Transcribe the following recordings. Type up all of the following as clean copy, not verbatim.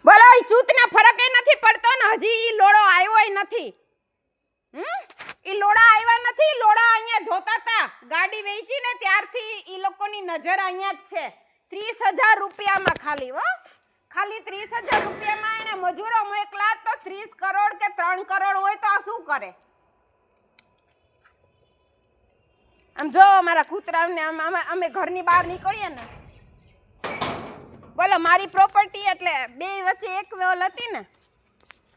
બોલો ઈ ચૂતને ફરક એ નથી પડતો ને હજી ઈ લોડો આવ્યો નથી. ઈ લોડા આવ્યા નથી. લોડા અહીંયા જોતા તા ગાડી વેચી ને ત્યારથી ઈ લોકોની નજર અહીંયા જ છે. 30,000 રૂપિયામાં ખાલી હો, ખાલી 30,000 રૂપિયામાં એને મજૂરો મોકલા તો 30 કરોડ કે 3 કરોડ હોય તો આ શું કરે? આમ જો અમારા કૂતરાને અમે ઘરની બહાર નીકળીએ ને, બોલો મારી પ્રોપર્ટી એટલે બે વચ્ચે એક વોલ હતી ને,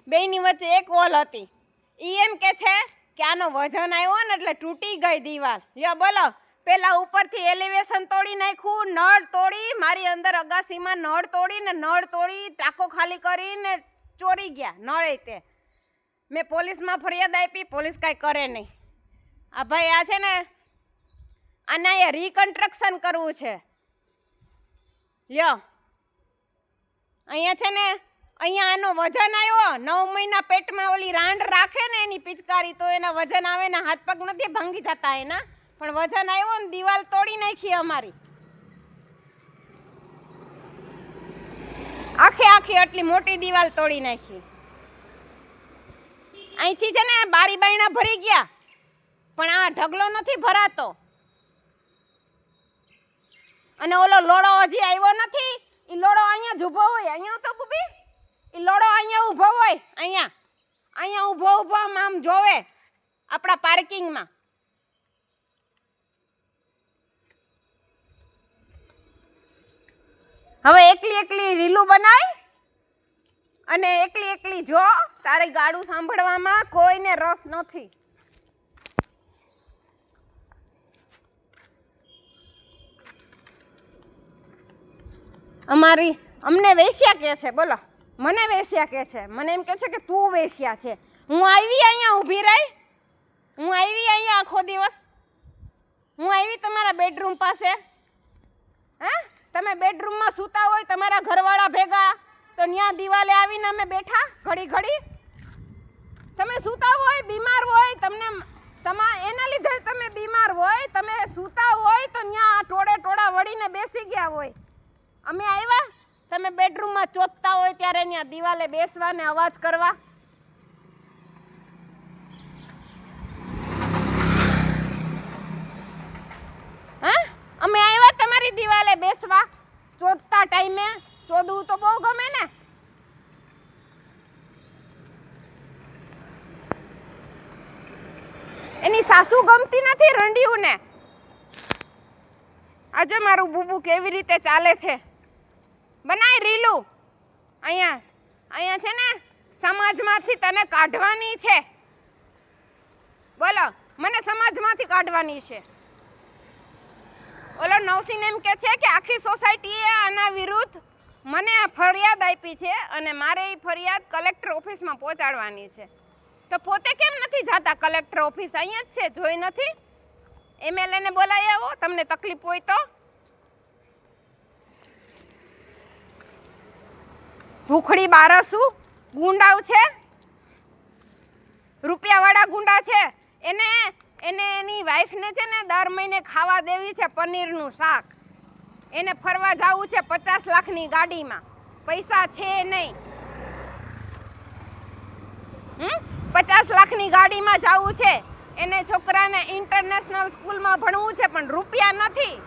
બેની વચ્ચે એક વોલ હતી. ઈ એમ કે છે કે આનો વજન આવ્યો ને એટલે તૂટી ગઈ દીવાલ. લ્યો બોલો, પેલા ઉપરથી એલિવેશન તોડી નાખ્યું, નળ તોડી, મારી અંદર અગાસીમાં નળ તોડીને ટાંકો ખાલી કરીને ચોરી ગયા નળે. તે મેં પોલીસમાં ફરિયાદ આપી, પોલીસ કાંઈ કરે નહીં. આ ભાઈ આ છે ને આના એ રિકન્સ્ટ્રક્શન કરવું છે. લ્યો અહીંયા છે ને, અહીંયા આનો વજન આવ્યો. 9 મહિના પેટમાં ઓલી રાંડ રાખે ને એની પિચકારી, તો એના વજન આવે ને હાથ પગ નથી ભાંગી જતા એના, પણ વજન આવ્યો ને દિવાલ તોડી નાખી અમારી. આખી આટલી મોટી દિવાલ તોડી નાખી. અહીંથી છે ને બારી બાયણા ભરી ગયા, પણ આ ઢગલો નથી ભરાતો. અને ઓલો લોડો હજી આવ્યો નથી. ઈ લોડો અહીંયા જ ઊભો હોય. અહીંયા તો બુબી ઈ લોડો અહીંયા ઊભો હોય. અહીંયા ઊભો આમ જોવે આપણા પાર્કિંગમાં. હવે એકલી રીલું બનાય અને એકલી જો. તારે ગાડું સાંભળવામાં કોઈને રસ નથી. અમને વેશ્યા કે છે. બોલો, મને વેશ્યા કે છે. મને એમ કે છે કે તું વેશ્યા છે. હું આવી અહીંયા ઊભી રહી, હું આવી અહીંયા આખો દિવસ, હું આવી તમારા બેડરૂમ પાસે. હે, તમે બેડરૂમમાં સૂતા હોય તમારા ઘરવાળા ભેગા, તો ત્યાં દિવાલે આવીને અમે બેઠા ઘડી. તમે સૂતા હોય, બીમાર હોય, એના લીધે તમે બીમાર હોય, તમે સૂતા હોય તો ત્યાં ટોળા વળીને બેસી ગયા હોય. અમે આવ્યા, તમે બેડરૂમમાં ચોથતા હોય ત્યારે ત્યાં દિવાલે બેસવા ને અવાજ કરવા. હા, અમે આવ્યા તમારી દિવાલે બેસવા ચોથતા ટાઈમે. ચોદવું તો બહુ ગમે ને. એની સાસુ ગમતી નથી રંડિયું ને. આજે મારું બુબુ કેવી રીતે ચાલે છે. બનાય રીલું. અહીંયા છે ને સમાજમાંથી તને કાઢવાની છે. બોલો, મને સમાજમાંથી કાઢવાની છે. ઓલો નવસીન એમ કે છે કે આખી સોસાયટીએ આના વિરુદ્ધ મને ફરિયાદ આપી છે અને મારે એ ફરિયાદ કલેક્ટર ઓફિસમાં પહોંચાડવાની છે. તો પોતે કેમ નથી જતા કલેક્ટર ઓફિસ? અહીંયા જ છે, જોઈ નથી? એમએલએને બોલાવી આવો તમને તકલીફ હોય તો. ભૂખડી બારસુ ગુંડાઓ છે, રૂપિયાવાળા ગુંડા છે. એને એની વાઈફને છે ને દર મહિને ખાવા દેવી છે પનીરનું શાક. એને ફરવા જવું છે 50 લાખની ગાડીમાં. પૈસા છે નહીં. 50 લાખની ગાડીમાં જવું છે. એને છોકરાને ઇન્ટરનેશનલ સ્કૂલમાં ભણવું છે, પણ રૂપિયા નથી.